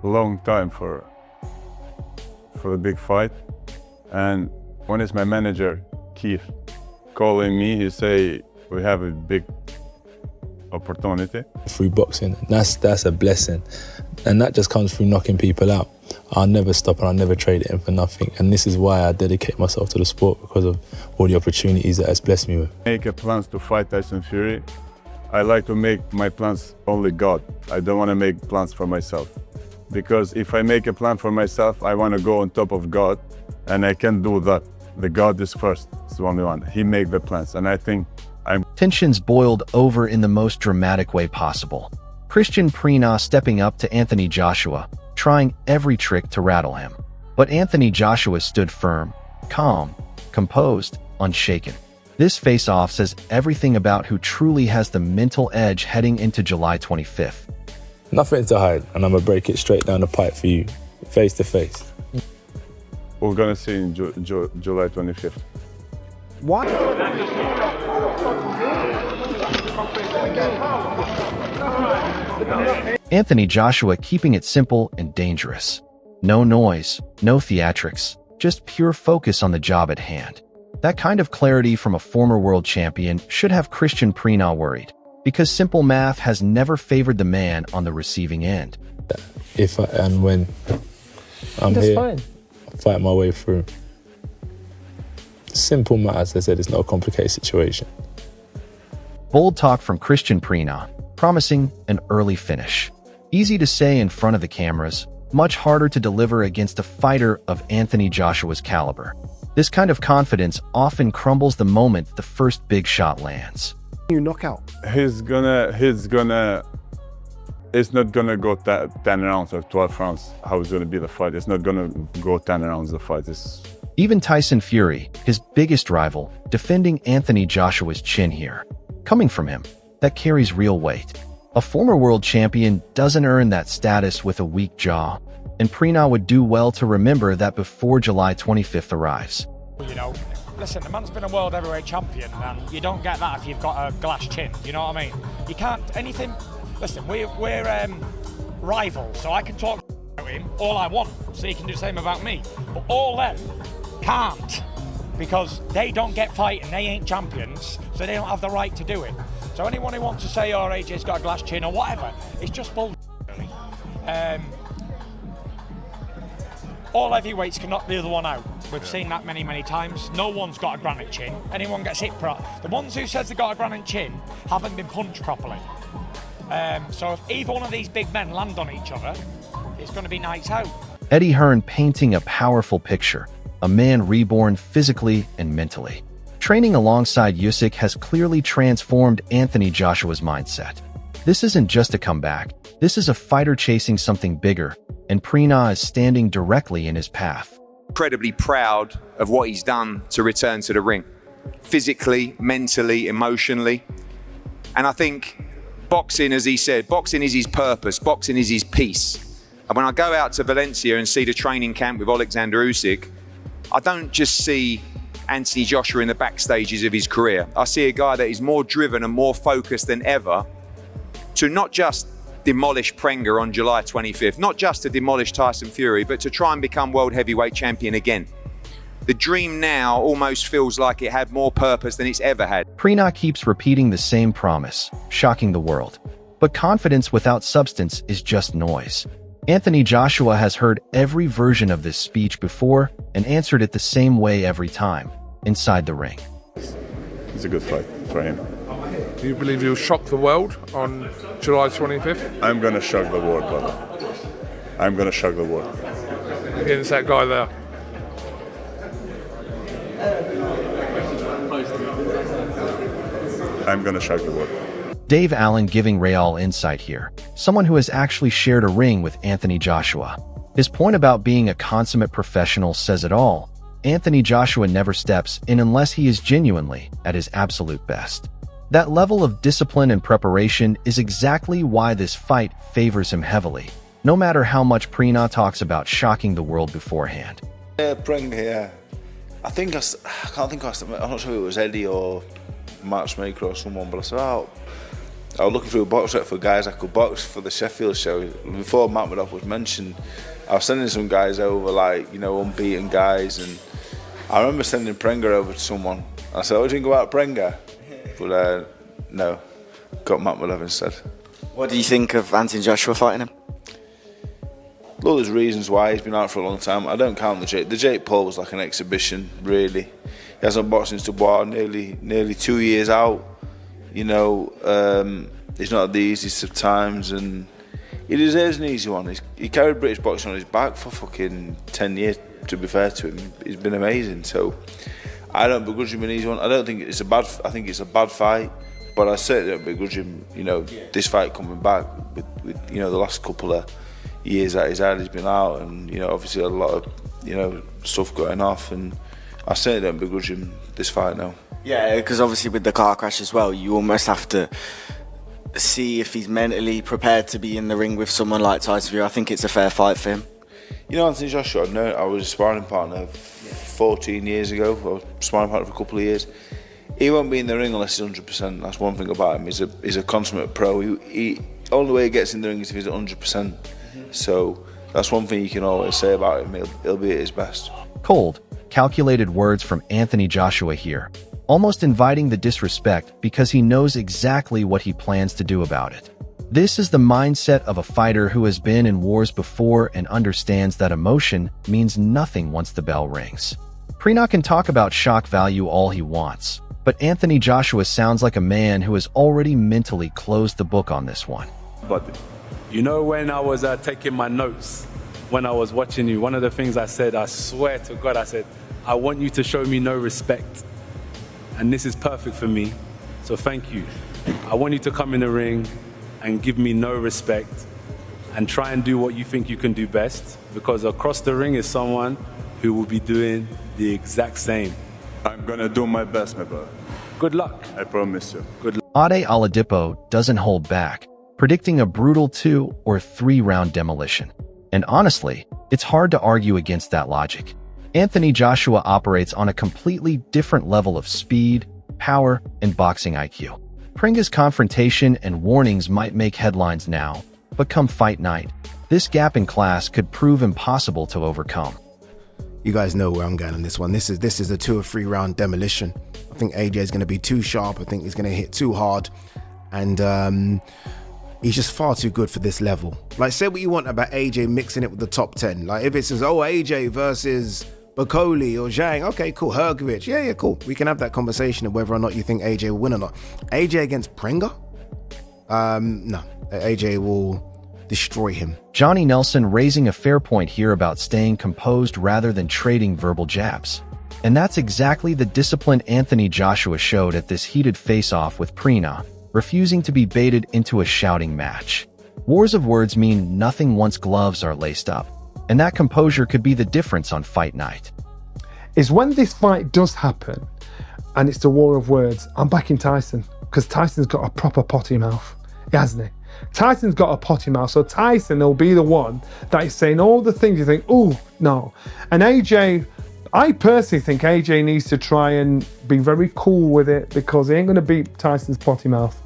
long time for the big fight. And when it's my manager, Keith, calling me, he say, we have a big opportunity. Through boxing, that's a blessing. And that just comes through knocking people out. I'll never stop and I'll never trade it in for nothing. And this is why I dedicate myself to the sport, because of all the opportunities that it's blessed me with. Make a plans to fight Tyson Fury. I like to make my plans only God. I don't want to make plans for myself. Because if I make a plan for myself, I want to go on top of God, and I can't do that. The God is first, it's the only one. He made the plans, and I think Tensions boiled over in the most dramatic way possible. Kristian Prenga stepping up to Anthony Joshua, trying every trick to rattle him. But Anthony Joshua stood firm, calm, composed, unshaken. This face-off says everything about who truly has the mental edge heading into July 25th. Nothing to hide, and I'm going to break it straight down the pipe for you, face to face. we're going to see in July 25th. Why? Anthony Joshua keeping it simple and dangerous. No noise, no theatrics, just pure focus on the job at hand. That kind of clarity from a former world champion should have Kristian Prenga worried, because simple math has never favored the man on the receiving end. If and when I'm That's here, fine. I'll fight my way through. Simple math, as I said, it's not a complicated situation. Bold talk from Kristian Prenga, promising an early finish. Easy to say in front of the cameras, much harder to deliver against a fighter of Anthony Joshua's caliber. This kind of confidence often crumbles the moment the first big shot lands. You knock out. It's not gonna go 10 rounds or 12 rounds. How it's gonna be the fight? It's not gonna go 10 rounds. The fight is. Even Tyson Fury, his biggest rival, defending Anthony Joshua's chin here. Coming from him, that carries real weight. A former world champion doesn't earn that status with a weak jaw, and Prenga would do well to remember that before July 25th arrives. You know, listen, the man's been a world heavyweight champion, and you don't get that if you've got a glass chin. You know what I mean? You can't anything. Listen, we're rivals, so I can talk about him all I want, so he can do the same about me. But all them can't, because they don't get fighting, they ain't champions, so they don't have the right to do it. So anyone who wants to say, oh, AJ's got a glass chin or whatever, it's just bull. Really. All heavyweights can knock the other one out. We've seen that many, many times. No one's got a granite chin. Anyone gets hit the ones who says they got a granite chin haven't been punched properly. So if either one of these big men land on each other, it's going to be nights out. Eddie Hearn painting a powerful picture, a man reborn physically and mentally. Training alongside Usyk has clearly transformed Anthony Joshua's mindset. This isn't just a comeback, this is a fighter chasing something bigger, and Prenga is standing directly in his path. Incredibly proud of what he's done to return to the ring. Physically, mentally, emotionally. And I think boxing, as he said, boxing is his purpose, boxing is his peace. And when I go out to Valencia and see the training camp with Alexander Usyk, I don't just see Anthony Joshua in the backstages of his career. I see a guy that is more driven and more focused than ever to not just demolish Prenga on July 25th, not just to demolish Tyson Fury, but to try and become world heavyweight champion again. The dream now almost feels like it had more purpose than it's ever had. Prenga keeps repeating the same promise, shocking the world. But confidence without substance is just noise. Anthony Joshua has heard every version of this speech before and answered it the same way every time, inside the ring. It's a good fight for him. Do you believe you'll shock the world on July 25th? I'm gonna shock the world, brother. I'm gonna shock the world. Against that guy there. I'm gonna shock the world. Dave Allen giving Real insight here, someone who has actually shared a ring with Anthony Joshua. His point about being a consummate professional says it all. Anthony Joshua never steps in unless he is genuinely at his absolute best. That level of discipline and preparation is exactly why this fight favors him heavily, no matter how much Prenga talks about shocking the world beforehand. Prenga, yeah. I can't think I'm not sure if it was Eddie or matchmaker or someone, but I said, oh, I was looking through a box rec for guys I could box for the Sheffield show. Before Matmadov was mentioned, I was sending some guys over, like, you know, unbeaten guys, and I remember sending Prenga over to someone. I said, "Oh, do you think about Prenga?" But no, got Matmadov instead. What do you think of Anthony Joshua fighting him? Look, there's reasons why. He's been out for a long time. I don't count the Jake. The Jake Paul was like an exhibition, really. He hasn't boxed since Dubois, nearly 2 years out. You know, he's not had the easiest of times, and he deserves an easy one. He carried British boxing on his back for fucking 10 years, to be fair to him. He's been amazing, so I don't begrudge him an easy one. I don't think it's a bad, I think it's a bad fight, but I certainly don't begrudge him, you know, this fight coming back with you know, the last couple of years that he's been out, and, you know, obviously a lot of, you know, stuff going off, and I certainly don't begrudge him this fight now. Yeah, because obviously with the car crash as well, you almost have to see if he's mentally prepared to be in the ring with someone like Tyson Fury. I think it's a fair fight for him. You know, Anthony Joshua, I was a sparring partner 14 years ago. I was a sparring partner for a couple of years. He won't be in the ring unless he's 100%. That's one thing about him. He's a consummate pro. He only way he gets in the ring is if he's 100%. So that's one thing you can always say about him. He'll be at his best. Cold, calculated words from Anthony Joshua here, almost inviting the disrespect because he knows exactly what he plans to do about it. This is the mindset of a fighter who has been in wars before and understands that emotion means nothing once the bell rings. Prenga can talk about shock value all he wants, but Anthony Joshua sounds like a man who has already mentally closed the book on this one. But you know, when I was taking my notes, when I was watching you, one of the things I said, I swear to God, I said, I want you to show me no respect. And this is perfect for me, so thank you. I want you to come in the ring and give me no respect and try and do what you think you can do best, because across the ring is someone who will be doing the exact same. I'm gonna do my best, my brother. Good luck. I promise you. Good luck. Ade Oladipo doesn't hold back, predicting a brutal 2 or 3 round demolition. And honestly, it's hard to argue against that logic. Anthony Joshua operates on a completely different level of speed, power, and boxing IQ. Prenga's confrontation and warnings might make headlines now, but come fight night, this gap in class could prove impossible to overcome. You guys know where I'm going on this one. This is a 2 or 3 round demolition. I think AJ is going to be too sharp. I think he's going to hit too hard, and he's just far too good for this level. Like, say what you want about AJ mixing it with the top 10. Like, if it says, oh, AJ versus Bakoli or Zhang, okay, cool, Hergovich, yeah, cool. We can have that conversation of whether or not you think AJ will win or not. AJ against Prenga? No, AJ will destroy him. Johnny Nelson raising a fair point here about staying composed rather than trading verbal jabs. And that's exactly the discipline Anthony Joshua showed at this heated face-off with Prenga, refusing to be baited into a shouting match. Wars of words mean nothing once gloves are laced up, and that composure could be the difference on fight night. Is when this fight does happen, and it's the war of words, I'm backing Tyson, because Tyson's got a proper potty mouth, hasn't he? Tyson's got a potty mouth, so Tyson will be the one that is saying all the things you think, oh, no. And AJ, I personally think AJ needs to try and be very cool with it, because he ain't going to beat Tyson's potty mouth.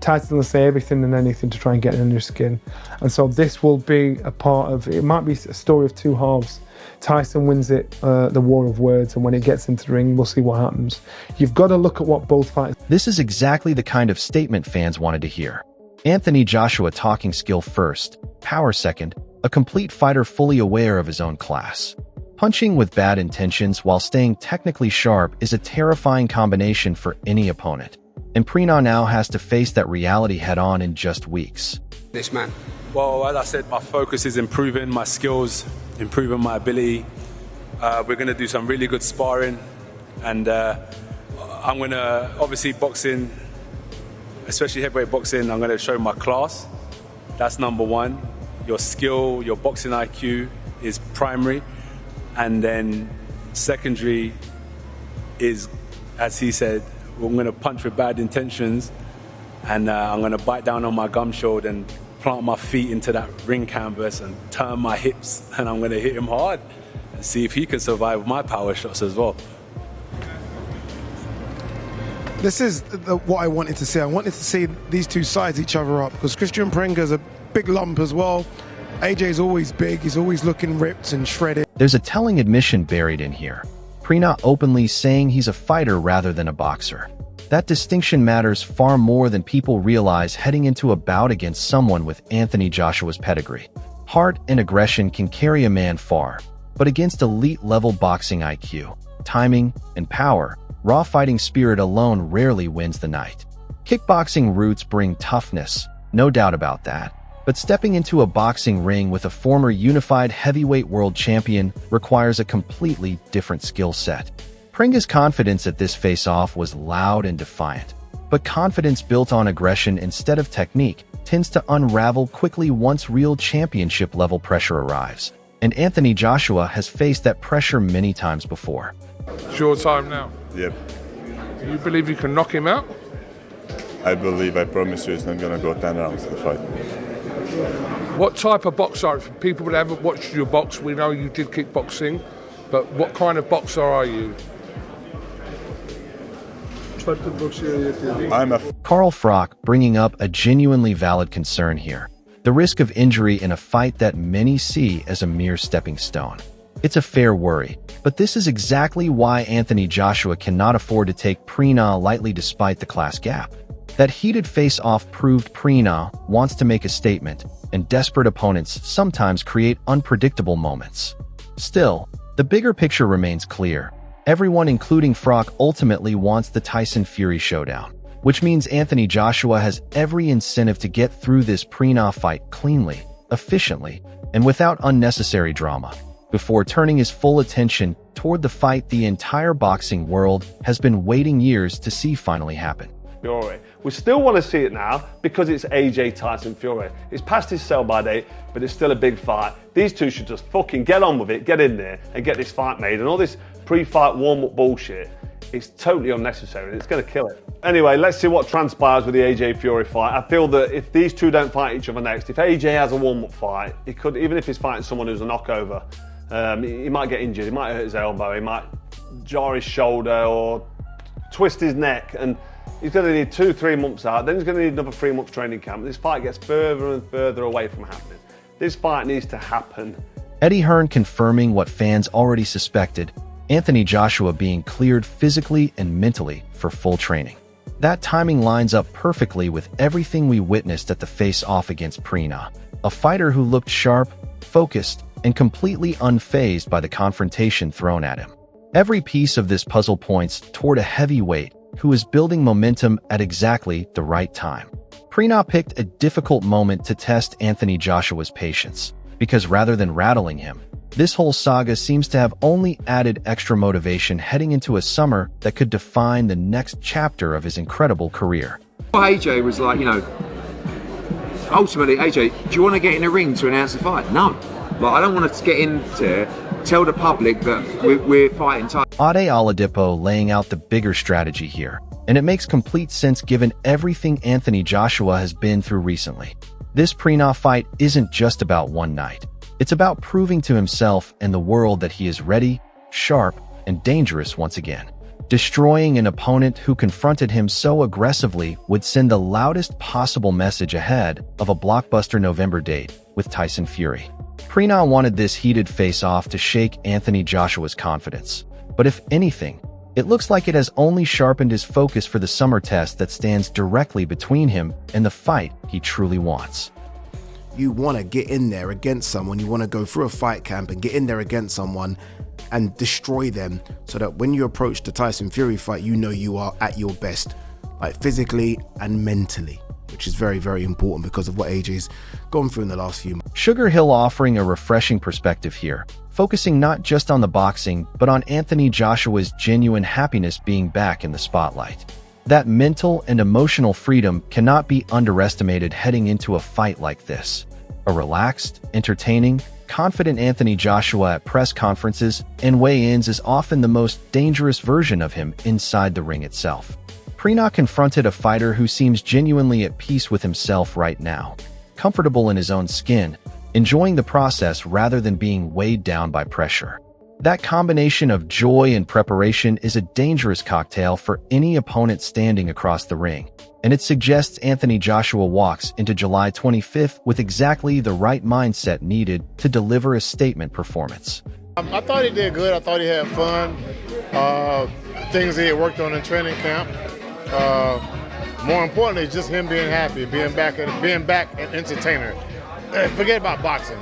Tyson will say everything and anything to try and get under your skin. And so this will be a part of, it might be a story of 2 halves. Tyson wins it, the war of words, and when it gets into the ring, we'll see what happens. You've got to look at what both fighters... This is exactly the kind of statement fans wanted to hear. Anthony Joshua talking skill first, power second, a complete fighter fully aware of his own class. Punching with bad intentions while staying technically sharp is a terrifying combination for any opponent. And Prenga now has to face that reality head-on in just weeks. This man. Well, as I said, my focus is improving my skills, improving my ability. We're going to do some really good sparring, and I'm going to, obviously boxing, especially heavyweight boxing, I'm going to show my class. That's number one. Your skill, your boxing IQ is primary, and then secondary is, as he said, I'm going to punch with bad intentions, and I'm going to bite down on my gum shield and plant my feet into that ring canvas and turn my hips, and I'm going to hit him hard and see if he can survive my power shots as well. This is what I wanted to see. I wanted to see these two sides each other up, because Kristian Prenga is a big lump as well. AJ's always big. He's always looking ripped and shredded. There's a telling admission buried in here. Prenga openly saying he's a fighter rather than a boxer. That distinction matters far more than people realize heading into a bout against someone with Anthony Joshua's pedigree. Heart and aggression can carry a man far, but against elite-level boxing IQ, timing, and power, raw fighting spirit alone rarely wins the night. Kickboxing roots bring toughness, no doubt about that. But stepping into a boxing ring with a former unified heavyweight world champion requires a completely different skill set. Prenga's confidence at this face-off was loud and defiant. But confidence built on aggression instead of technique tends to unravel quickly once real championship-level pressure arrives. And Anthony Joshua has faced that pressure many times before. It's your time now. Yep. Do you believe you can knock him out? I believe, I promise you, it's not gonna go 10 rounds, the fight. What type of boxer? For people that haven't watched you box, we know you did kickboxing, but what kind of boxer are you? I'm a Carl Frock bringing up a genuinely valid concern here. The risk of injury in a fight that many see as a mere stepping stone. It's a fair worry, but this is exactly why Anthony Joshua cannot afford to take Prenga lightly despite the class gap. That heated face-off proved Prenga wants to make a statement, and desperate opponents sometimes create unpredictable moments. Still, the bigger picture remains clear. Everyone, including Frock, ultimately wants the Tyson Fury showdown, which means Anthony Joshua has every incentive to get through this Prenga fight cleanly, efficiently, and without unnecessary drama, before turning his full attention toward the fight the entire boxing world has been waiting years to see finally happen. Fury. We still want to see it now because it's AJ Tyson Fury. It's past his sell-by date, but it's still a big fight. These two should just fucking get on with it, get in there, and get this fight made. And all this pre-fight warm-up bullshit, it's totally unnecessary and it's going to kill it. Anyway, let's see what transpires with the AJ Fury fight. I feel that if these two don't fight each other next, if AJ has a warm-up fight, he could, even if he's fighting someone who's a knockover, he might get injured, he might hurt his elbow, he might jar his shoulder or twist his neck, and he's going to need 2-3 months out, then he's going to need another 3 months training camp. This fight gets further and further away from happening. This fight needs to happen. Eddie Hearn confirming what fans already suspected, Anthony Joshua being cleared physically and mentally for full training. That timing lines up perfectly with everything we witnessed at the face-off against Prenga, a fighter who looked sharp, focused, and completely unfazed by the confrontation thrown at him. Every piece of this puzzle points toward a heavyweight who is building momentum at exactly the right time. Prenga picked a difficult moment to test Anthony Joshua's patience, because rather than rattling him, this whole saga seems to have only added extra motivation heading into a summer that could define the next chapter of his incredible career. AJ was like, ultimately, AJ, do you want to get in a ring to announce the fight? No. I don't want to get into tell the public that we're fighting time. Ade Oladipo laying out the bigger strategy here, and it makes complete sense given everything Anthony Joshua has been through recently. This Prenga fight isn't just about one night. It's about proving to himself and the world that he is ready, sharp, and dangerous once again. Destroying an opponent who confronted him so aggressively would send the loudest possible message ahead of a blockbuster November date with Tyson Fury. Prenga wanted this heated face-off to shake Anthony Joshua's confidence. But if anything, it looks like it has only sharpened his focus for the summer test that stands directly between him and the fight he truly wants. You want to get in there against someone, you want to go through a fight camp and get in there against someone and destroy them, so that when you approach the Tyson Fury fight, you know you are at your best, like physically and mentally, which is very, very important because of what AJ's gone through in the last few months. Sugar Hill offering a refreshing perspective here, focusing not just on the boxing, but on Anthony Joshua's genuine happiness being back in the spotlight. That mental and emotional freedom cannot be underestimated heading into a fight like this. A relaxed, entertaining, confident Anthony Joshua at press conferences and weigh-ins is often the most dangerous version of him inside the ring itself. Prenga confronted a fighter who seems genuinely at peace with himself right now, comfortable in his own skin, enjoying the process rather than being weighed down by pressure. That combination of joy and preparation is a dangerous cocktail for any opponent standing across the ring, and it suggests Anthony Joshua walks into July 25th with exactly the right mindset needed to deliver a statement performance. I thought he did good. I thought he had fun. Things he had worked on in training camp. More importantly, just him being happy, being back an entertainer. Forget about boxing.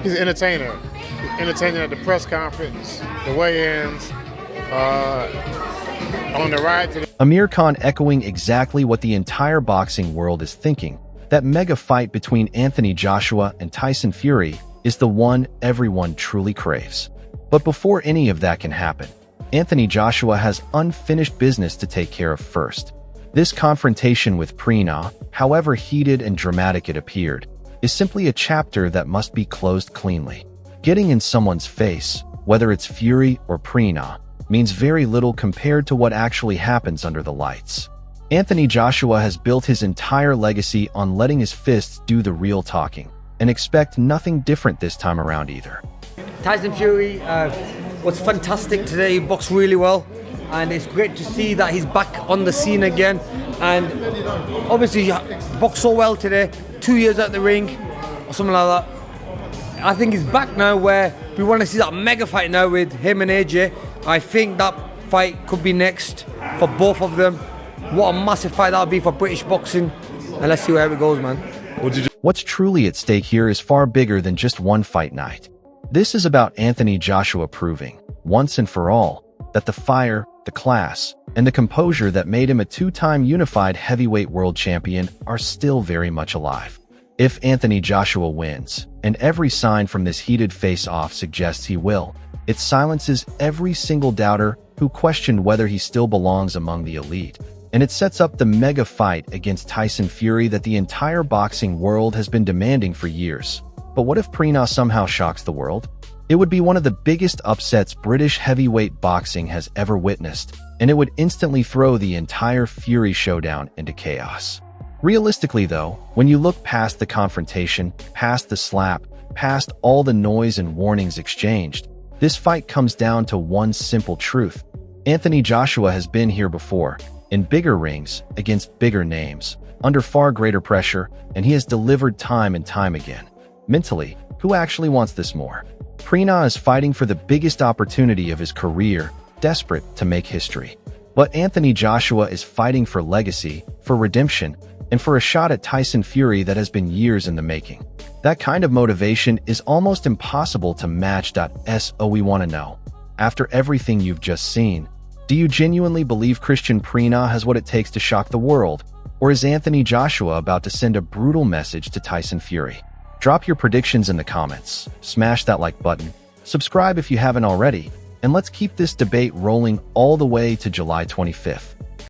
He's an entertainer. Entertaining at the press conference, the weigh-ins, on the ride to the... Amir Khan echoing exactly what the entire boxing world is thinking. That mega fight between Anthony Joshua and Tyson Fury is the one everyone truly craves. But before any of that can happen, Anthony Joshua has unfinished business to take care of first. This confrontation with Prenga, however heated and dramatic it appeared, is simply a chapter that must be closed cleanly. Getting in someone's face, whether it's Fury or Prenga, means very little compared to what actually happens under the lights. Anthony Joshua has built his entire legacy on letting his fists do the real talking, and expect nothing different this time around either. Tyson Fury was fantastic today. He boxed really well, and it's great to see that he's back on the scene again. And obviously, he boxed so well today. 2 years at the ring, or something like that. I think he's back now, where we want to see that mega fight now with him and AJ. I think that fight could be next for both of them. What a massive fight that would be for British boxing. And let's see where it goes, man. What's truly at stake here is far bigger than just one fight night. This is about Anthony Joshua proving, once and for all, that the fire, the class, and the composure that made him a two-time unified heavyweight world champion are still very much alive. If Anthony Joshua wins, and every sign from this heated face-off suggests he will, it silences every single doubter who questioned whether he still belongs among the elite. And it sets up the mega fight against Tyson Fury that the entire boxing world has been demanding for years. But what if Prenga somehow shocks the world? It would be one of the biggest upsets British heavyweight boxing has ever witnessed, and it would instantly throw the entire Fury showdown into chaos. Realistically though, when you look past the confrontation, past the slap, past all the noise and warnings exchanged, this fight comes down to one simple truth. Anthony Joshua has been here before, in bigger rings, against bigger names, under far greater pressure, and he has delivered time and time again. Mentally, who actually wants this more? Prenga is fighting for the biggest opportunity of his career, desperate to make history. But Anthony Joshua is fighting for legacy, for redemption, and for a shot at Tyson Fury that has been years in the making. That kind of motivation is almost impossible to match. So we want to know, after everything you've just seen, do you genuinely believe Kristian Prenga has what it takes to shock the world? Or is Anthony Joshua about to send a brutal message to Tyson Fury? Drop your predictions in the comments, smash that like button, subscribe if you haven't already, and let's keep this debate rolling all the way to July 25th.